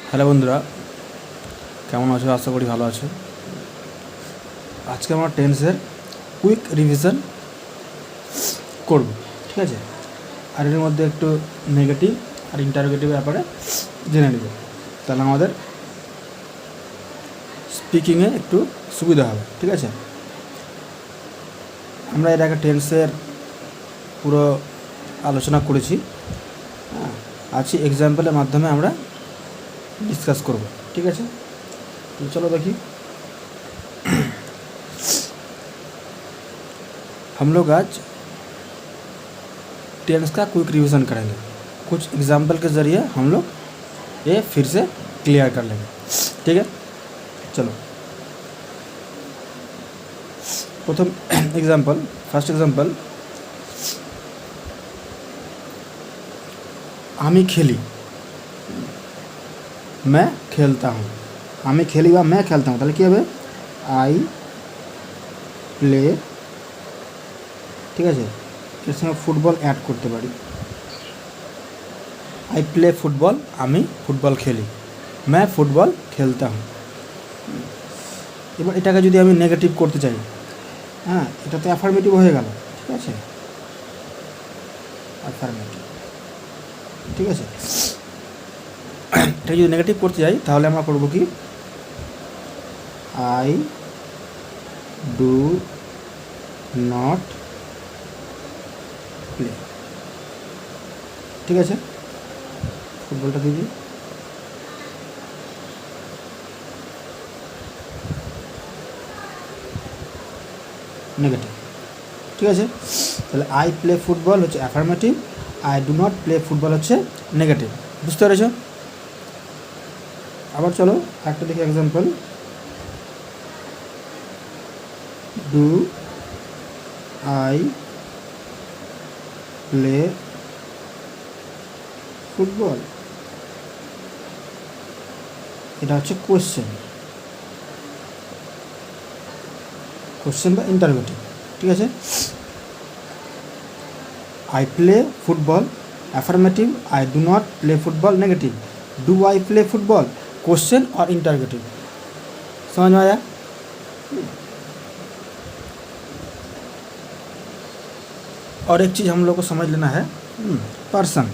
Hello বন্ধুরা, কেমন আছো? আশা করি ভালো আছো। আজকে আমরা টেন্সের কুইক রিভিশন করব, ঠিক আছে? আর এর মধ্যে একটু নেগেটিভ আর ইন্টারোগেটিভ ব্যাপারে জেনে নেব, তাহলে আমাদের স্পিকিংয়ে একটু সুবিধা হবে, ঠিক আছে? আমরা এর আগে টেন্সের পুরো আলোচনা করেছি। আজকে এক্সাম্পলের মাধ্যমে আমরা ডিসকাস করব, ঠিক আছে? তো চলো দেখি। हम लोग आज टेंस का क्विक रिवीजन करेंगे। कुछ एग्जाम्पल के ज़रिए हम लोग ये फिर से क्लियर कर लेंगे, ठीक है? चलो प्रथम एग्जाम्पल, फर्स्ट एग्जाम्पल, आमी खेली मैं खेलता हूँ। आमी खेली বা मैं खेलता हूँ, তাহলে কি হবে? आई प्ले, ঠিক আছে? এর সঙ্গে ফুটবল অ্যাড করতে পারি। आई प्ले फुटबल, আমি ফুটবল খেলি। मैं फुटबल खेलता हूँ। এবার এটাকে যদি আমি নেগেটিভ করতে চাই, হ্যাঁ, এটা তো অ্যাফার্মেটিভ হয়ে গেল, ঠিক আছে? অ্যাফার্মেটিভ, ঠিক আছে? এটা যদি নেগেটিভ করতে যাই তাহলে আমরা করব কি? আই ডু নট প্লে, ঠিক আছে? ফুটবলটা দিবি, নেগেটিভ, ঠিক আছে? তাহলে আই প্লে ফুটবল হচ্ছে affirmative, I do not play football হচ্ছে নেগেটিভ। বুঝতে পেরেছ? আবার চলো একটা দেখি example. Do I play football, এটা হচ্ছে কোশ্চেন, কোশ্চেন বা ইন্টারোগেটিভ, ঠিক আছে? I play football affirmative, I do not play football negative, do I play football question और इंटरगेटिव। समझ में आया? और एक चीज़ हम लोग को समझ लेना है, पर्सन,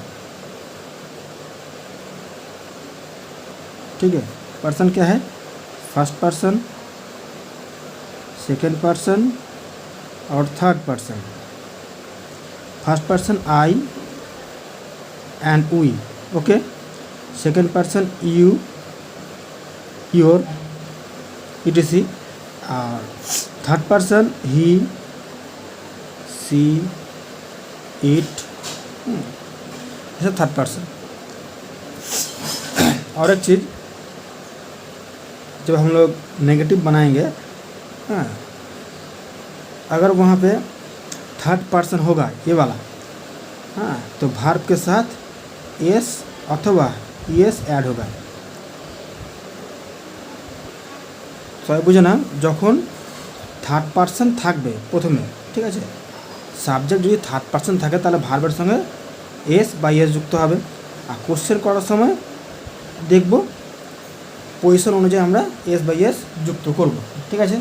ठीक है? पर्सन क्या है? फर्स्ट पर्सन, सेकेंड पर्सन और third person. First person I and we, okay? Second person you, your, etc. और third person he, she, it, ऐसा थर्ड पर्सन। और एक चीज़, जब हम लोग नेगेटिव बनाएंगे, हाँ, अगर वहाँ पे थर्ड पर्सन होगा ये वाला, हाँ, तो भार्ब के साथ एस अथवा एस ऐड होगा। সবাই বুঝে না? যখন থার্ড পারসন থাকবে প্রথমে, ঠিক আছে? সাবজেক্ট যদি থার্ড পারসন থাকে তাহলে ভার্বের সঙ্গে এস বা এস যুক্ত হবে। আর কোশ্চেন করার সময় দেখব পজিশন অনুযায়ী আমরা এস বাই এস যুক্ত করব, ঠিক আছে?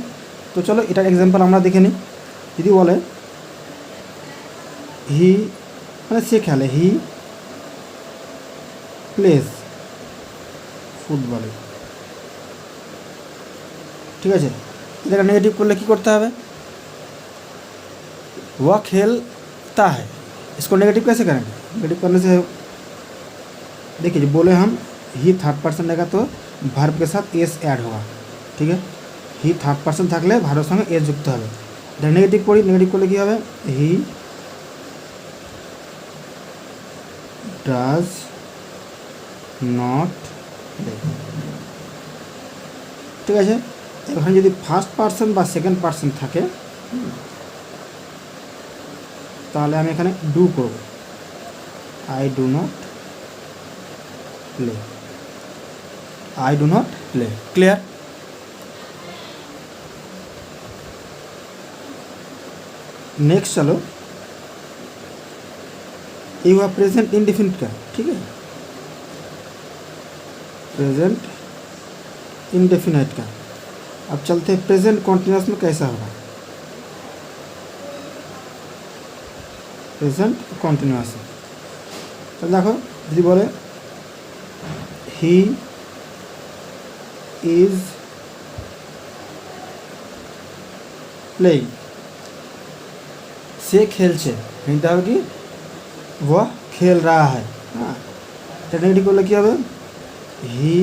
তো চলো এটার এক্সাম্পল আমরা দেখে নিই। যদি বলে হি, মানে সে খেলে, হি প্লেস ফুটবলে, ঠিক আছে? এটাকে नेगेटिव করলে কি করতে হবে? वह खेलता है, इसको नेगेटिव कैसे करेंगे? नेगेटिव करने से देखिए, बोले हम ही थर्ड पर्सन रहेगा तो ভার্ব के साथ एस ऐड होगा, ठीक है? হি থার্ড পার্সন থাকলে ভার্বের সঙ্গে এস যুক্ত হবে। এটা নেগেটিভ করি, নেগেটিভ করলে কী হবে? হি ডাজ নট প্লে, ঠিক আছে? এখানে যদি ফার্স্ট পার্সন বা সেকেন্ড পার্সন থাকে তাহলে আমি এখানে ডু করব, I do not play, I do not play. Clear? Next चलो, ये हुआ प्रेजेंट इंडेफिनिट का, ठीक है? प्रेजेंट इंडेफिनाइट का। अब चलते हैं प्रेजेंट कॉन्टिन्यूस में कैसा होगा। प्रेजेंट कॉन्टिन्यूस तो देखो यदि बोले ही इज प्लेइंग, से खेलছে নিতে হবে কি वह खेल रहा है। हाँ नेगेटिव করলে কি হবে he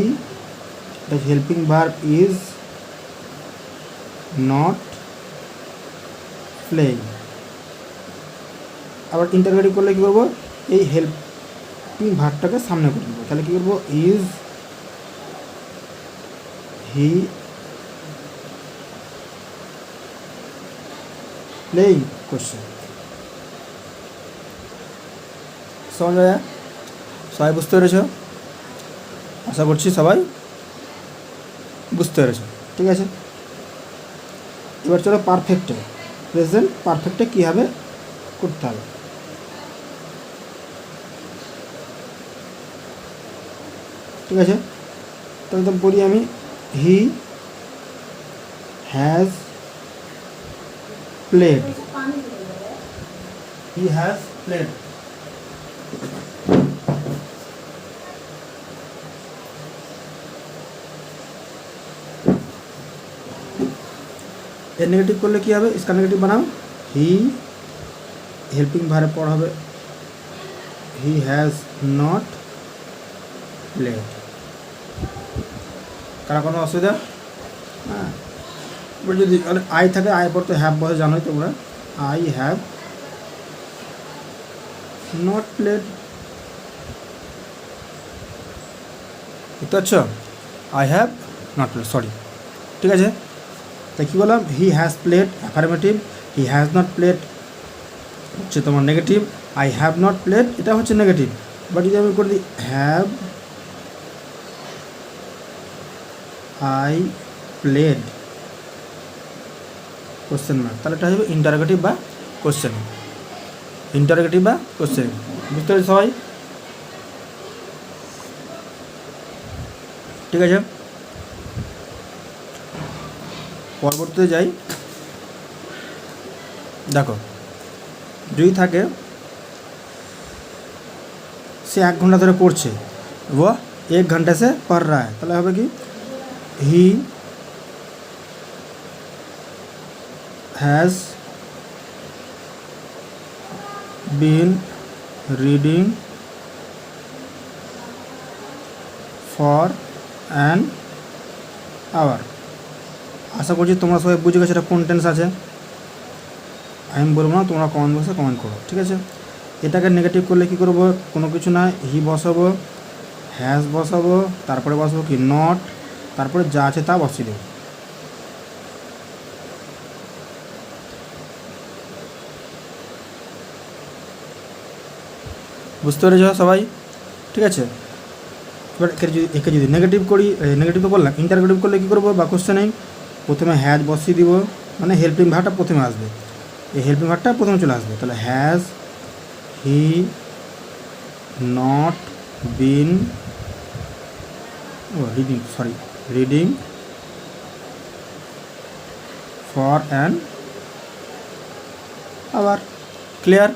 the helping verb is not playing. আবার ইন্টারগেটিভ করলে কী করবো এই হেল্পিং ভার্বটাকে সামনে করে দেবো, তাহলে কী করবো ইজ হি প্লেইং কোশ্চেন। समझ आया? সবাই বুঝতে পেরেছো? আশা করছি সবাই বুঝতে পেরেছো। ঠিক আছে, এবার চলো পারফেক্টে, প্রেজেন্ট পারফেক্টে কীভাবে করতে হবে। ঠিক আছে, তাহলে তো বলি আমি he has played, he has played. এর নেগেটিভ করলে কী হবে, इसका নেগেটিভ বানাও হি হেল্পিং ভার্বের পর হবে হি হ্যাজ নট প্লেড। কারা কোনো অসুবিধা? হ্যাঁ, এবার যদি আই থাকে আয়ের পর তো হ্যাভ বসে জানোই তোমরা, আই হ্যাভ নট প্লেড। বুঝতে পারছো? I have not played, sorry. ঠিক আছে, তাই কী বললাম he has played affirmative, he has not played হচ্ছে তোমার negative, I have not played এটা হচ্ছে নেগেটিভ। বাট যদি আমি করে দিই have I played question mark, তাহলে এটা হবে ইন্টারোগেটিভ বা কোশ্চেন, ইন্টারোগেটিভ বা কোশ্চেন। বুঝতে পারছি সবাই? ঠিক আছে, পরবর্তীতে যাই। দেখো যদি থাকে সে 1 ঘন্টা ধরে পড়ছে, ও 1 ঘন্টা সে পড় রা है, তাহলে হবে কি he has been reading for an hour. আশা করছি তোমরা সবাই বুঝে গেছো এটা কোন টেন্স আছে। আমি বলবো না, তোমরা কমেন্ট বক্সে কমেন্ট করো। ঠিক আছে, এটাকে নেগেটিভ করলে কী করবো, কোনো কিছু না, হি বসাবো, হ্যাজ বসাবো, তারপরে বসাবো কি নট, তারপরে যা আছে তা বসিয়ে দেবো। বুঝতে পেরেছ সবাই? ঠিক আছে, এবার একে যদি নেগেটিভ করি, নেগেটিভ তো বললাম, ইন্টারগেটিভ করলে কী করবো বা কোশ্চেনে প্রথমে হ্যাজ বসিয়ে দিব, মানে হেল্পিং ভার্বটা প্রথমে আসবে, এই হেল্পিং ভার্বটা প্রথমে চলে আসবে। তাহলে has he not been reading, sorry reading for an hour. Clear?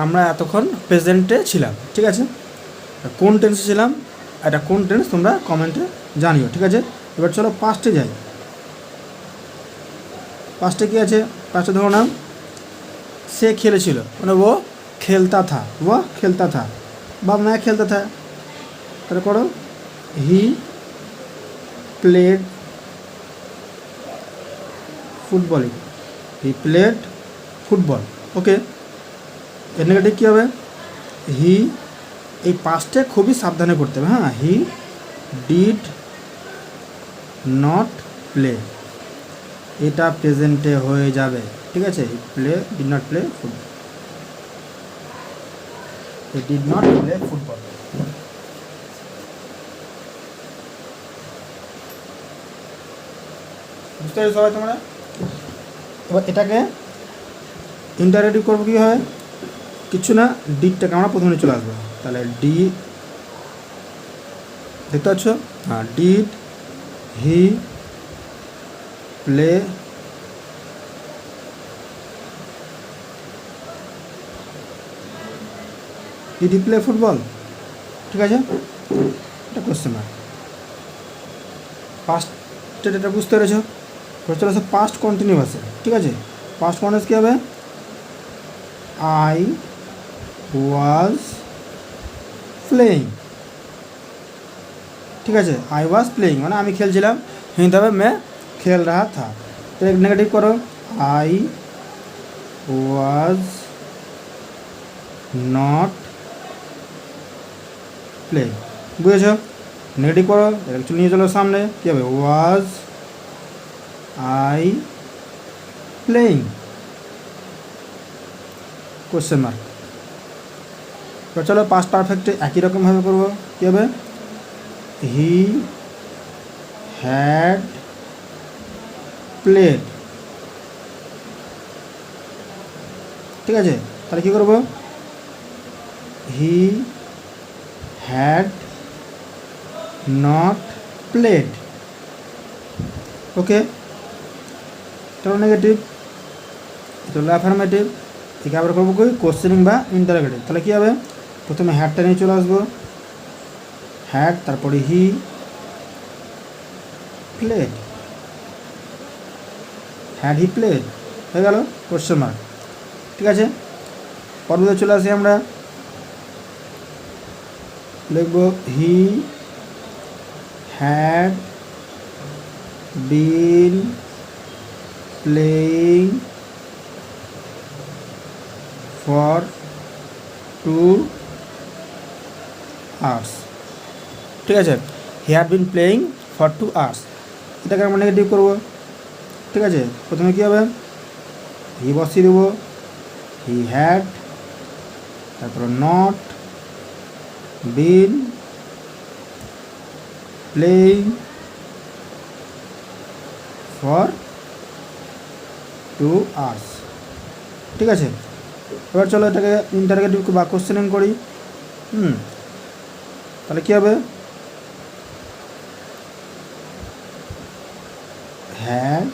আমরা এতক্ষণ প্রেজেন্টে ছিলাম। ঠিক আছে, কোন টেন্সে ছিলাম, এটা কোন টেন্স তোমরা কমেন্টে জানিও। ঠিক আছে, এবার চলো পাস্টে যাই। পাস্টে কী আছে, পাস্টে ধরো নাম সে খেলেছিল, মানে ও খেলতা থা, ও খেলতা থা বা मैं খেলতা থা, তাহলে করো he played footballing, he played football. Okay, এর নেগেটিভ কী হবে হি, এই পাস্টে খুবই সাবধানে করতে হবে। হ্যাঁ, হি ডিড নট প্লে, এটা প্রেজেন্টে হয়ে যাবে। ঠিক আছে, play did not play football, he did not play football. বুঝতে পারছো সবাই তোমরা? এবার এটাকে ইন্টারেটিভ করবো কীভাবে, কিছু না, ডিডটাকে আমরা প্রথমে চলে আসবো, তাহলে ডি দেখতে পাচ্ছ? হ্যাঁ, ডিড হি প্লে ফুটবল? ঠিক আছে, এটা কোশ্চেন মার্ক। পাস্ট এটা বুঝতে পেরেছ? চলে আসে পাস্ট কন্টিনিউয়াসে। ঠিক আছে, পাস্ট কন্টিনিউয়াস কী হবে? I was playing. ঠিক আছে, আই ওয়াজ প্লেয়িং মানে আমি খেলছিলাম, হিন্দি হবে मैं खेल रहा था। তো এক নেগেটিভ করো, আই ওয়াজ নট প্লেয়িং। বুঝেছ? নেগেটিভ করো, অ্যাকচুয়ালি নিয়ে চলো সামনে, কী হবে? Was I playing question mark. তো চলো পাস্ট পারফেক্টে একই রকমভাবে করবো। কী হবে? He had played. ঠিক আছে, তাহলে কী করবো? He had not played. Okay, চলো নেগেটিভ, চলো অ্যাফার্মেটিভ। ঠিক আবার করবো কই? কোশ্চেনিং বা ইন্টারোগেটিভ। তাহলে কী হবে? প্রথমে হ্যাডটা নিয়ে চলে আসবো, হ্যাড, তারপরে he played, had he played, হয়ে গেল কোশ্চেন মার্ক। ঠিক আছে, পরবর্তী চলে আসি আমরা, লিখব he had been playing for 2 hours। ঠিক আছে, he had been playing for 2 hours, এটাকে আমরা নেগেটিভ করবো। ঠিক আছে, প্রথমে কী হবে? হি বসিয়ে দেবো, হি হ্যাড, তারপর not been playing for 2 hours। ঠিক আছে, এবার চলো এটাকে ইন্টারোগেটিভ বা কোশ্চেনিং করি। তাহলে কী হবে? Had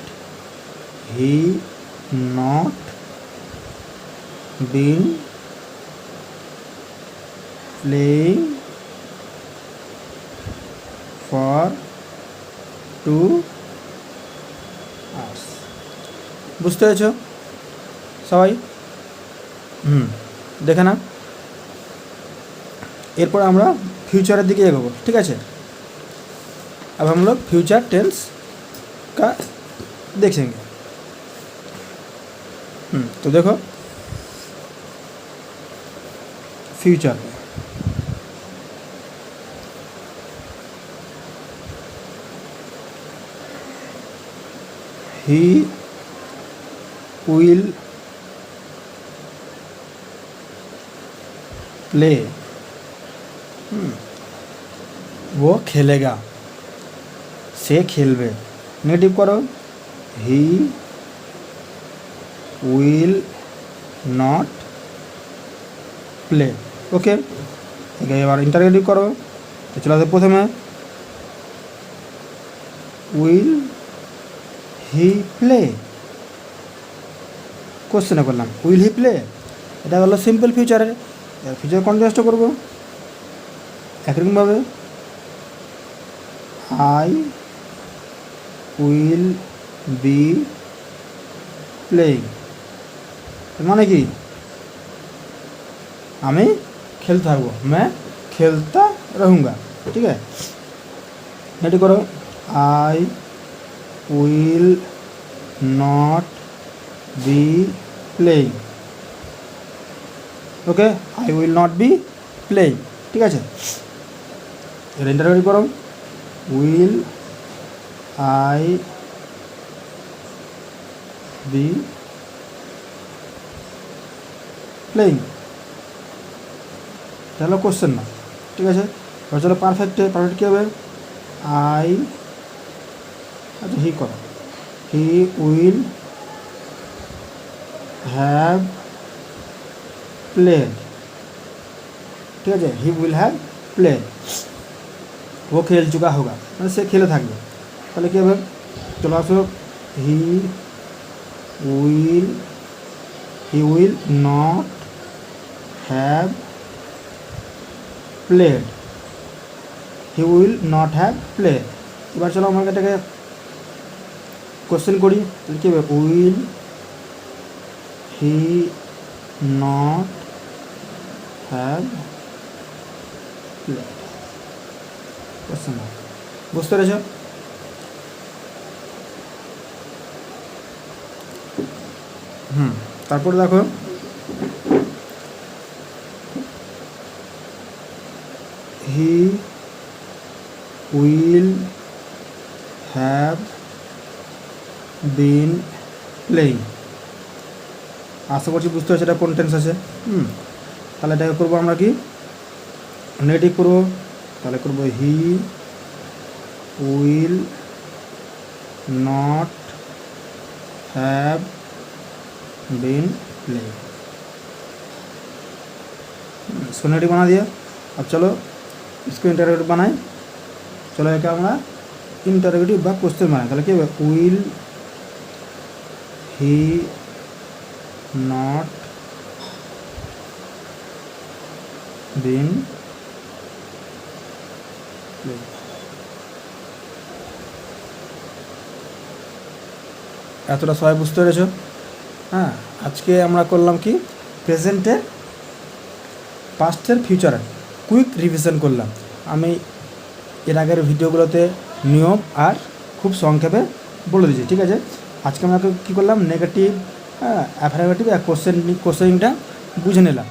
he not been playing for 2 hours। বুঝতে পেরেছ সবাই? দেখে না, এরপর আমরা फ्यूचर दिखे एगोबो। ठीक है, अब हम लोग फ्यूचर टेंस का देखेंगे। तो देखो फ्यूचर में ही विल प्ले, वो खेलेगा, से खेलबे। नेगेटिव करो, he will not play. Okay, এবার ইন্টারোগেটিভ করো। তো চলে আসে প্রথমে উইল হি প্লে, কোশ্চেনে করলাম উইল হি প্লে, এটা হলো সিম্পল ফিউচারের। ফিউচার কন্ট্রাস্ট করবো একরকমভাবে, আই উইল বি প্লেইং, মানে কি? আমি খেলতে থাকবো, मैं खेलता रहूँगा। ठीक है, नेगेटिव करो, I will not be playing. Okay, I will not be playing. ठीक है, এর ইন্টারোগেটিভ করো, উইল আই বি প্লেইং, তাহলে কোশ্চেন না। ঠিক আছে, এবার চলো পারফেক্টে। পারফেক্ট কী হবে? আই, আচ্ছা হি করো, হি উইল হ্যাভ প্লেড। ঠিক আছে, হি উইল হ্যাভ প্লেড। वो खेल चुका होगा, মানে সে খেলে থাকবে। তাহলে কী হবে, চলে আসো, he will not have played, he will not have played. এবার চলো আমরা এটাকে কোশ্চেন করি, তাহলে কী হবে, will he not have played, question mark. বুঝতে পেরেছ? তারপরে দেখো he will have been playing. আশা করছি বুঝতে পারছি এটা কোন টেন্স আছে। তাহলে এটাকে করবো আমরা কি, নেগেটিভ করবো, তাহলে করবো হি will not have been playing. इसको नेगेटिव बना दिया। अब चलो इसको इंटरोगेटिव बनाए। चलो एक আমরা इंटरोगेटिव বা क्वेश्चन बनाए। তাহলে কি হবে, will he not been playing. এতটা সবাই বুঝতে পেরেছ? হ্যাঁ, আজকে আমরা করলাম কি, প্রেজেন্টের পাস্টের ফিউচারের কুইক রিভিশন করলাম। আমি এর আগের ভিডিওগুলোতে নিয়ম আর খুব সংক্ষেপে বলে দিয়েছি, ঠিক আছে। আজকে আমরা কী করলাম, নেগেটিভ, অ্যাফারমেটিভ আর কোশ্চেনিংটা বুঝে নিলাম।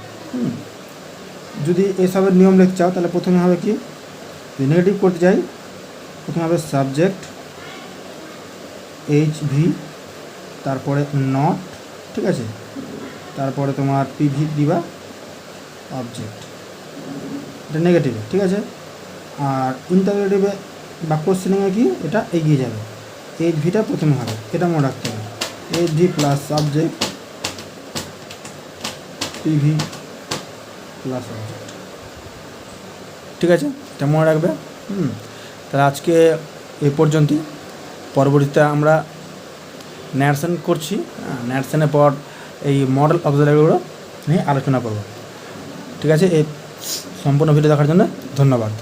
যদি এসবের নিয়ম লিখতে চাও তাহলে প্রথমে হবে কি, যদি নেগেটিভ করতে চাই প্রথমে হবে সাবজেক্ট HV, তারপরে নট, ঠিক আছে, তারপরে তোমার PV দিবা অবজেক্ট, এটা নেগেটিভে, ঠিক আছে। আর ইন্টারোগেটিভে বা কোশ্চেনিংয়ে কি, এটা এগিয়ে যাবে, HVটা প্রথমে হবে, এটা মনে রাখতে হবে, HV plus subject PV plus object, ঠিক আছে, এটা মনে রাখবে। তাহলে আজকে এই পর্যন্তই। পরবর্তীতে আমরা ন্যারেশন করছি, ন্যারেশনের পর এই মডেল অক্সিলারিগুলো নিয়ে আলোচনা করব, ঠিক আছে। এই সম্পূর্ণ ভিডিও দেখার জন্য ধন্যবাদ।